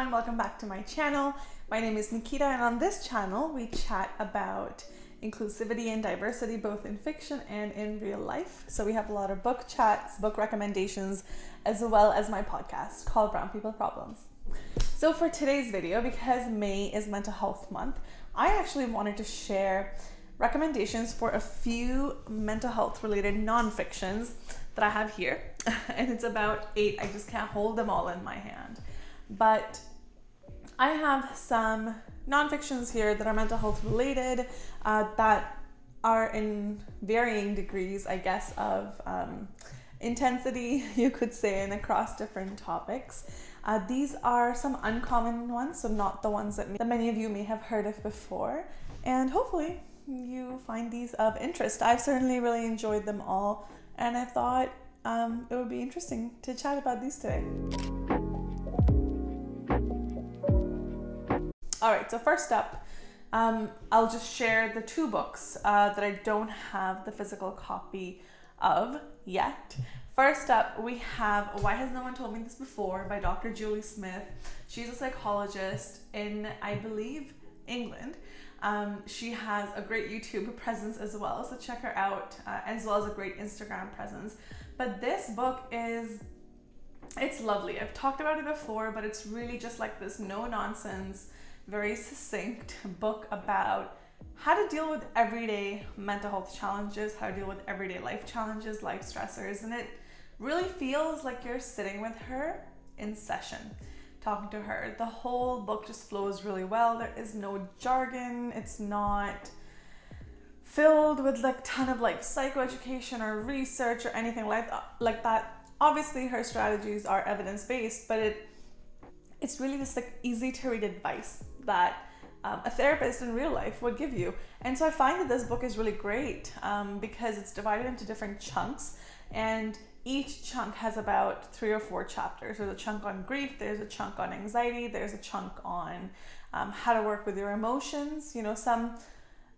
everyone, welcome back to my channel. My name is Nikita, and on this channel we chat about inclusivity and diversity both in fiction and in real life. So we have a lot of book chats, book recommendations, as well as my podcast called Brown People Problems. So for today's video, because May is Mental Health Month, I actually wanted to share recommendations for a few mental health related non-fictions that I have here. And it's about 8. I just can't hold them all in my hand. But I have some non-fictions here that are mental health related, that are in varying degrees, I guess, of intensity, you could say, and across different topics. These are some uncommon ones, so not the ones that many of you may have heard of before. And hopefully you find these of interest. I've certainly really enjoyed them all, and I thought it would be interesting to chat about these today. All right, so first up, I'll just share the 2 books that I don't have the physical copy of yet. First up, we have Why Has No One Told Me This Before by Dr. Julie Smith. She's a psychologist in, I believe, England. She has a great YouTube presence as well, so check her out, as well as a great Instagram presence. But this book it's lovely. I've talked about it before, but it's really just like this no-nonsense, very succinct book about how to deal with everyday mental health challenges, how to deal with everyday life challenges, life stressors, and it really feels like you're sitting with her in session, talking to her. The whole book just flows really well. There is no jargon. It's not filled with like ton of like psychoeducation or research or anything like that. Obviously her strategies are evidence-based, but it's really just like easy to read advice that a therapist in real life would give you. And so I find that this book is really great because it's divided into different chunks, and each chunk has about 3 or 4 chapters. There's a chunk on grief, there's a chunk on anxiety, there's a chunk on how to work with your emotions, some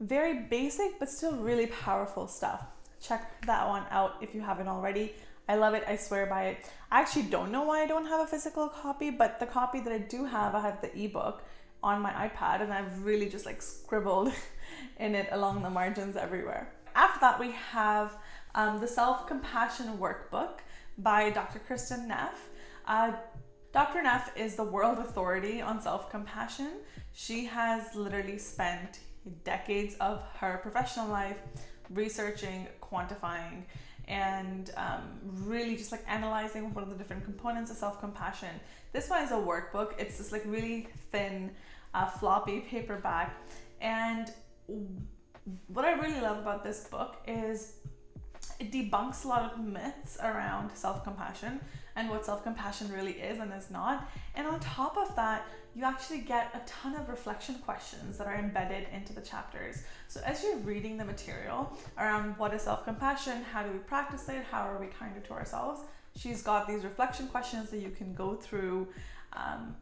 very basic but still really powerful stuff. Check that one out if you haven't already. I love it. I swear by it. I actually don't know why I don't have a physical copy, but the copy that I do have, I have the ebook on my iPad, and I've really just like scribbled in it along the margins everywhere. After that, we have the Self-Compassion Workbook by Dr. Kristin Neff. Dr. Neff is the world authority on self-compassion. She has literally spent decades of her professional life researching, quantifying, and really just like analyzing what are the different components of self-compassion. This one is a workbook. It's this like really thin, floppy paperback. And what I really love about this book is it debunks a lot of myths around self-compassion and what self-compassion really is and is not. And on top of that, you actually get a ton of reflection questions that are embedded into the chapters. So as you're reading the material around what is self-compassion, how do we practice it, how are we kinder to ourselves, she's got these reflection questions that you can go through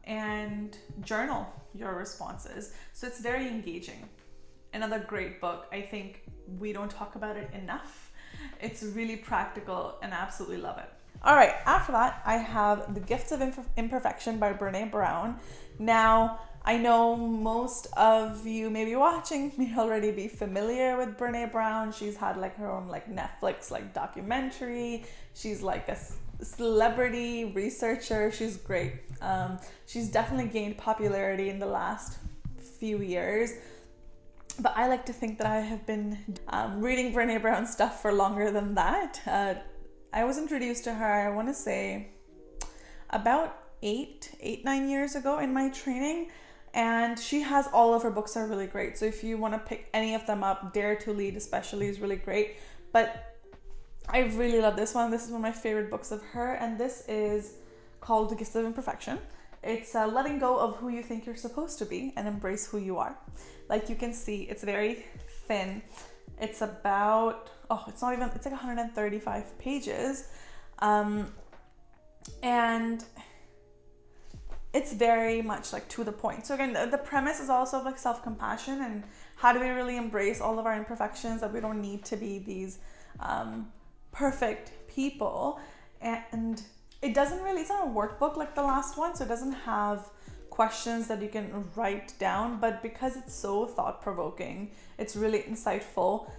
and journal your responses. So it's very engaging. Another great book. I think we don't talk about it enough. It's really practical and I absolutely love it. All right, after that, I have The Gifts of Imperfection by Brené Brown. Now, I know most of you may be watching, may already be familiar with Brené Brown. She's had like her own like Netflix like documentary. She's like a celebrity researcher. She's great. She's definitely gained popularity in the last few years. But I like to think that I have been reading Brené Brown stuff for longer than that. I was introduced to her, I want to say, about 9 years ago in my training. And she has all of her books are really great. So if you want to pick any of them up, Dare to Lead especially is really great. But I really love this one. This is one of my favorite books of her. And this is called The Gifts of Imperfection. It's letting go of who you think you're supposed to be and embrace who you are. Like you can see, it's very thin. It's about, it's like 135 pages. And it's very much like to the point. So again, the premise is also like self-compassion and how do we really embrace all of our imperfections, that we don't need to be these perfect people. And it doesn't really, it's not a workbook like the last one, so it doesn't have questions that you can write down, but because it's so thought-provoking, it's really insightful,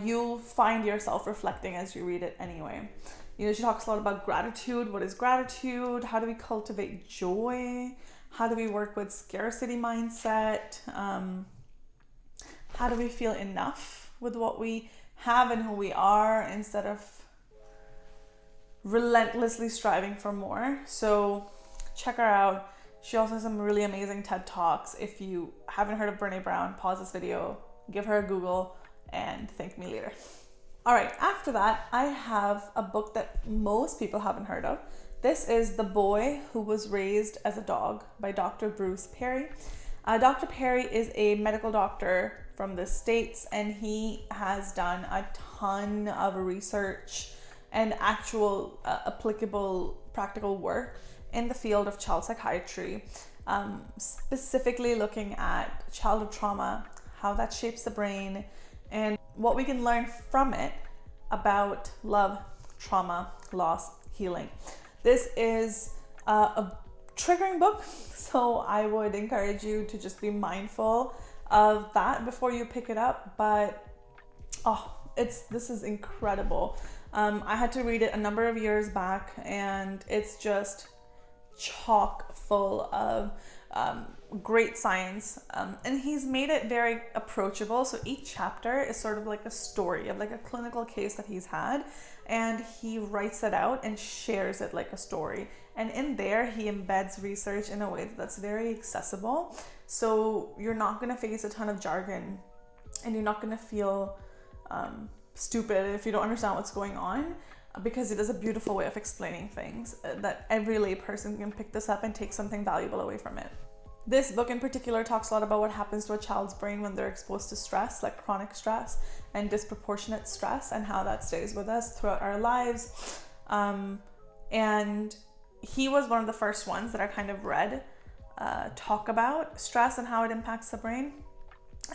you'll find yourself reflecting as you read it anyway. She talks a lot about gratitude. What is gratitude? How do we cultivate joy? How do we work with scarcity mindset? How do we feel enough with what we have and who we are instead of relentlessly striving for more? So check her out. She also has some really amazing TED Talks. If you haven't heard of Brene Brown, pause this video, give her a Google, and thank me later. All right, after that, I have a book that most people haven't heard of. This is The Boy Who Was Raised as a Dog by Dr. Bruce Perry. Dr. Perry is a medical doctor from the States, and he has done a ton of research and actual applicable practical work in the field of child psychiatry, specifically looking at childhood trauma, how that shapes the brain, and what we can learn from it about love, trauma, loss, healing. This is a triggering book, so I would encourage you to just be mindful of that before you pick it up. But this is incredible. I had to read it a number of years back, and it's just chock full of great science, and he's made it very approachable. So each chapter is sort of like a story of like a clinical case that he's had, and he writes it out and shares it like a story, and in there he embeds research in a way that's very accessible, so you're not going to face a ton of jargon, and you're not going to feel stupid if you don't understand what's going on, because it is a beautiful way of explaining things that every lay person can pick this up and take something valuable away from it. This book in particular talks a lot about what happens to a child's brain when they're exposed to stress, like chronic stress and disproportionate stress, and how that stays with us throughout our lives. And he was one of the first ones that I kind of read talk about stress and how it impacts the brain.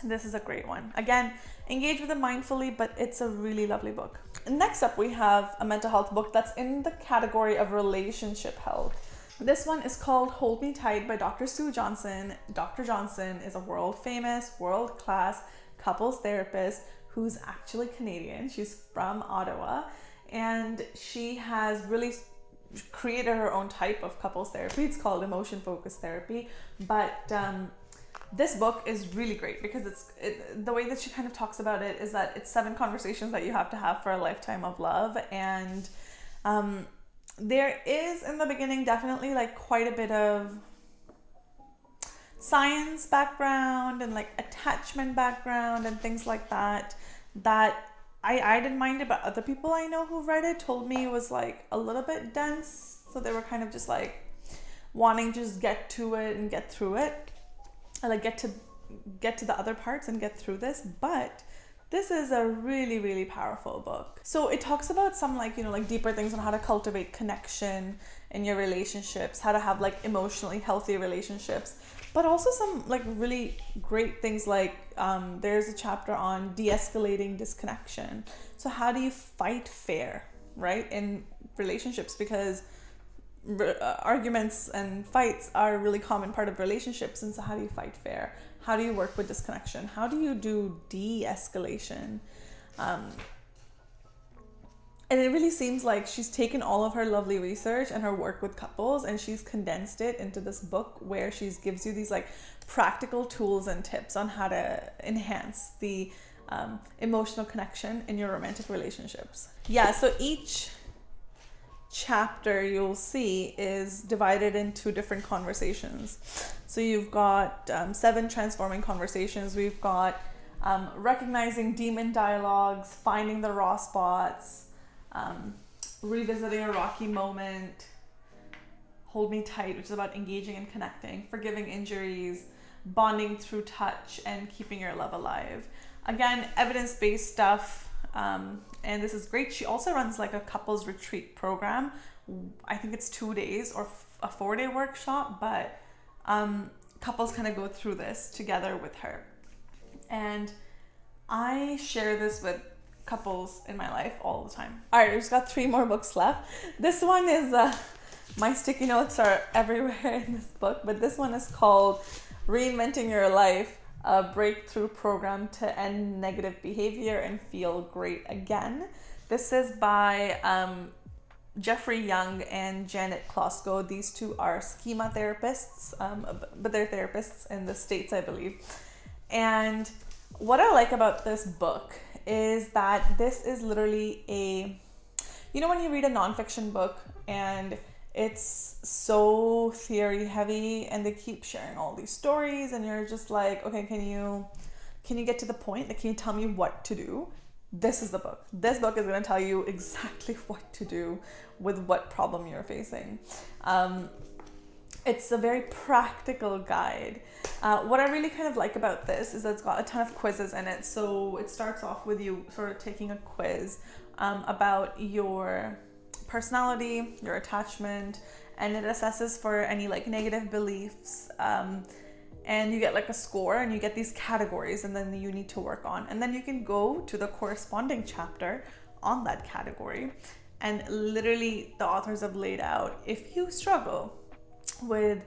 And this is a great one. Again, engage with it mindfully, but it's a really lovely book. Next up, we have a mental health book that's in the category of relationship health. This one is called Hold Me Tight by Dr. Sue Johnson. Dr. Johnson is a world famous, world class couples therapist who's actually Canadian. She's from Ottawa, and she has really created her own type of couples therapy. It's called emotion focused therapy, but this book is really great because the way that she kind of talks about it is that it's 7 conversations that you have to have for a lifetime of love. And there is in the beginning definitely like quite a bit of science background and like attachment background and things like that I didn't mind it, but other people I know who read it told me it was like a little bit dense, so they were kind of just like wanting to just get to it and get through it, and like get to the other parts and get through this. But this is a really, really powerful book. So it talks about some like deeper things on how to cultivate connection in your relationships, how to have like emotionally healthy relationships, but also some like really great things like there's a chapter on de-escalating disconnection. So how do you fight fair, right, in relationships? Because arguments and fights are a really common part of relationships, and so how do you fight fair? How do you work with disconnection? How do you do de-escalation? And it really seems like she's taken all of her lovely research and her work with couples, and she's condensed it into this book where she gives you these like practical tools and tips on how to enhance the emotional connection in your romantic relationships. Yeah, so each chapter you'll see is divided into different conversations. So you've got 7 transforming conversations. We've got recognizing demon dialogues, finding the raw spots, revisiting a rocky moment, Hold Me Tight, which is about engaging and connecting, forgiving injuries, bonding through touch, and keeping your love alive. Again, evidence-based stuff. And this is great. She also runs like a couples retreat program. I think it's 2 days or a 4-day workshop, but couples kind of go through this together with her. And I share this with couples in my life all the time. All right, we've just got 3 more books left. This one is My sticky notes are everywhere in this book, but this one is called Reinventing Your Life, a breakthrough program to end negative behavior and feel great again. This is by Jeffrey Young and Janet Klosko. These two are schema therapists, but they're therapists in the States, I believe. And what I like about this book is that this is literally when you read a nonfiction book and it's so theory heavy and they keep sharing all these stories and you're just like, okay, can you get to the point? Like, can you tell me what to do? This is the book. This book is going to tell you exactly what to do with what problem you're facing. It's a very practical guide. What I really kind of like about this is that it's got a ton of quizzes in it. So it starts off with you sort of taking a quiz about your personality, your attachment, and it assesses for any like negative beliefs. And you get like a score and you get these categories and then you need to work on. And then you can go to the corresponding chapter on that category. And literally the authors have laid out, if you struggle with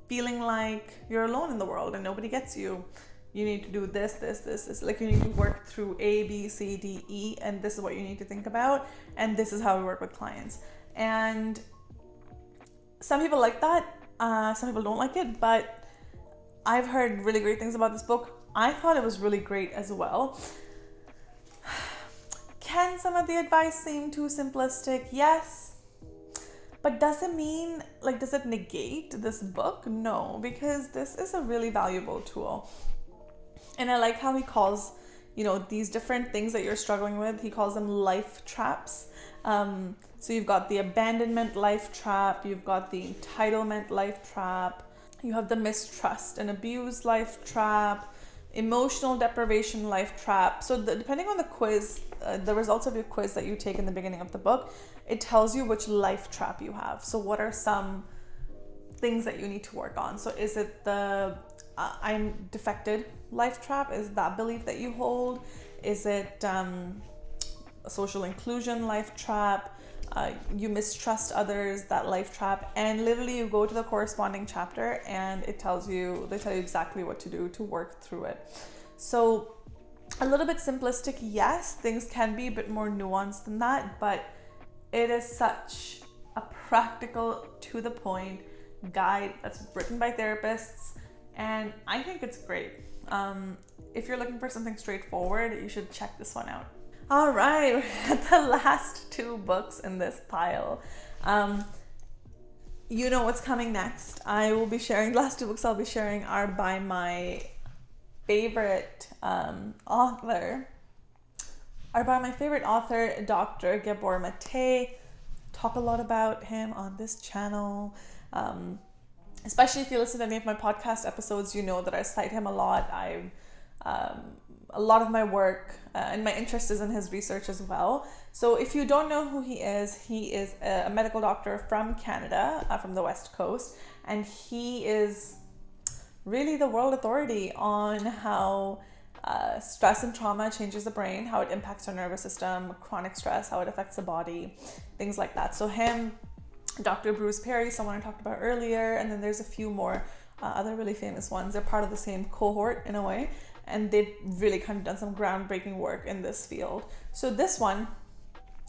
feeling like you're alone in the world and nobody gets you, you need to do this. Like, you need to work through A, B, C, D, E, and this is what you need to think about. And this is how we work with clients. And some people like that. Some people don't like it, but I've heard really great things about this book. I thought it was really great as well. Can some of the advice seem too simplistic? Yes. But does it negate this book? No, because this is a really valuable tool. And I like how he calls, these different things that you're struggling with, he calls them life traps. So you've got the abandonment life trap, you've got the entitlement life trap, you have the mistrust and abuse life trap, emotional deprivation life trap. So depending on the quiz, the results of your quiz that you take in the beginning of the book, it tells you which life trap you have. So what are some things that you need to work on? So is it the I'm defected life trap? Is that belief that you hold? Is it a social inclusion life trap? You mistrust others, that life trap. And literally you go to the corresponding chapter and they tell you exactly what to do to work through it. So a little bit simplistic, yes, things can be a bit more nuanced than that, but it is such a practical, to the point guide that's written by therapists, and I think it's great. If you're looking for something straightforward, you should check this one out. All right, we're at the last two books in this pile. You know what's coming next. I will be sharing, the last two books I'll be sharing are by my favorite author, Dr. Gabor Mate. Talk a lot about him on this channel. Especially if you listen to any of my podcast episodes, you know that I cite him a lot. A lot of my work and my interest is in his research as well. So if you don't know who he is a medical doctor from Canada, from the West Coast, and he is really the world authority on how stress and trauma changes the brain, how it impacts our nervous system, chronic stress, how it affects the body, things like that. So him, Dr. Bruce Perry, someone I talked about earlier, and then there's a few more other really famous ones. They're part of the same cohort in a way, and they've really kind of done some groundbreaking work in this field. So this one,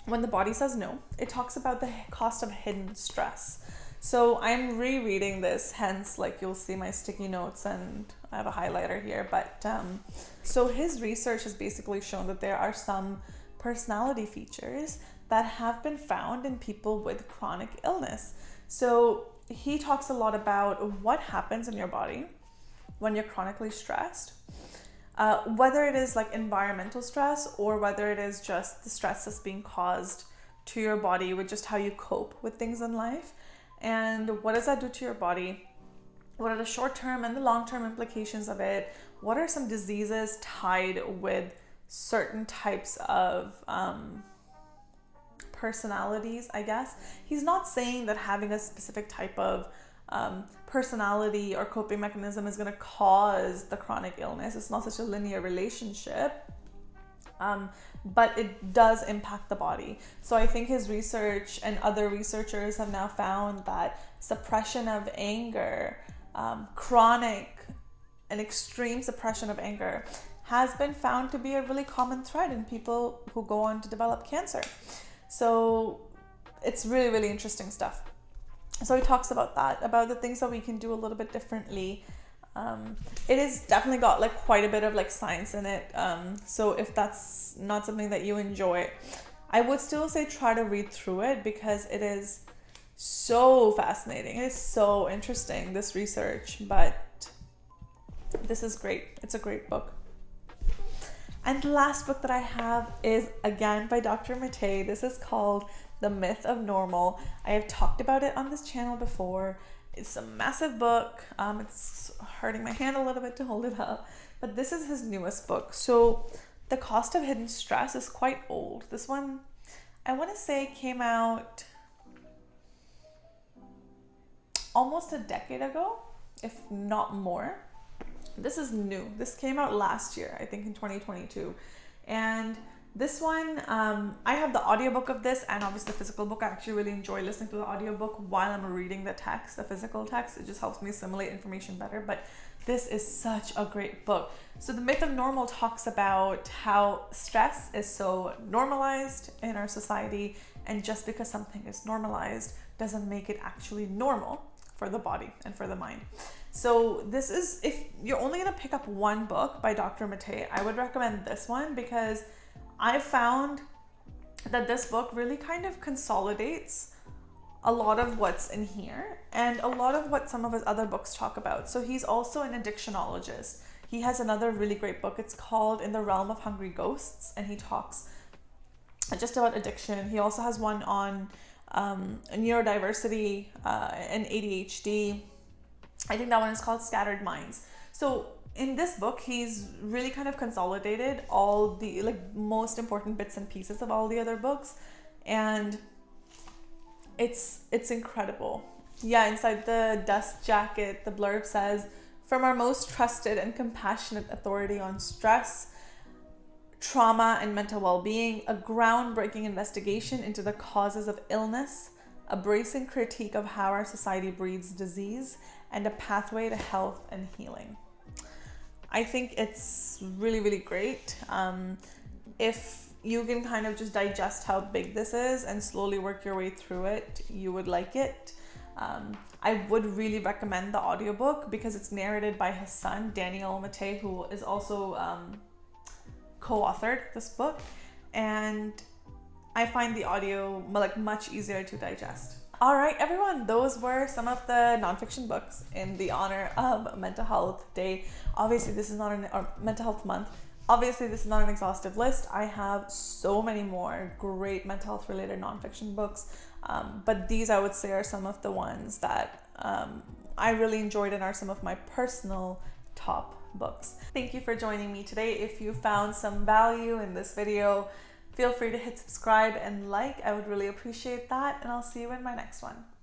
When the Body Says No, it talks about the cost of hidden stress. So I'm rereading this, hence like you'll see my sticky notes and I have a highlighter here. But so his research has basically shown that there are some personality features that have been found in people with chronic illness. So he talks a lot about what happens in your body when you're chronically stressed, whether it is like environmental stress or whether it is just the stress that's being caused to your body with just how you cope with things in life. And what does that do to your body? What are the short-term and the long-term implications of it? What are some diseases tied with certain types of personalities, I guess? He's not saying that having a specific type of personality or coping mechanism is going to cause the chronic illness. It's not such a linear relationship. but it does impact the body. So I think his research and other researchers have now found that suppression of anger, chronic and extreme suppression of anger, has been found to be a really common thread in people who go on to develop cancer. So it's really, really interesting stuff. So he talks about that, about the things that we can do a little bit differently. It is definitely got like quite a bit of like science in it. So if that's not something that you enjoy, I would still say try to read through it, because it is so fascinating. It is so interesting, this research, but this is great. It's a great book. And the last book that I have is again by Dr. Mattei. This is called The Myth of Normal. I have talked about it on this channel before. It's a massive book. It's hurting my hand a little bit to hold it up, but this is his newest book. So The Cost of Hidden Stress is quite old. This one, I want to say, came out almost a decade ago, if not more. This is new. This came out last year, I think in 2022. And this one, I have the audiobook of this and obviously the physical book. I actually really enjoy listening to the audiobook while I'm reading the text, the physical text. It just helps me assimilate information better. But this is such a great book. So The Myth of Normal talks about how stress is so normalized in our society, and just because something is normalized doesn't make it actually normal for the body and for the mind. So this is, if you're only going to pick up one book by Dr. Mattei, I would recommend this one, because I found that this book really kind of consolidates a lot of what's in here and a lot of what some of his other books talk about. So he's also an addictionologist. He has another really great book. It's called In the Realm of Hungry Ghosts, and he talks just about addiction. He also has one on neurodiversity and ADHD. I think that one is called Scattered Minds. So in this book, he's really kind of consolidated all the like most important bits and pieces of all the other books, and it's incredible. Yeah, inside the dust jacket, the blurb says, "From our most trusted and compassionate authority on stress, trauma, and mental well-being, a groundbreaking investigation into the causes of illness, a bracing critique of how our society breeds disease, and a pathway to health and healing." I think it's really, really great. If you can kind of just digest how big this is and slowly work your way through it, you would like it. I would really recommend the audiobook because it's narrated by his son, Daniel Mattei, who is also co-authored this book. And I find the audio like much easier to digest. All right, everyone, those were some of the nonfiction books in the honor of Mental Health Day. Obviously, this is not Mental Health Month. Obviously, this is not an exhaustive list. I have so many more great mental health related nonfiction books, but these I would say are some of the ones that I really enjoyed and are some of my personal top books. Thank you for joining me today. If you found some value in this video, feel free to hit subscribe and like. I would really appreciate that, and I'll see you in my next one.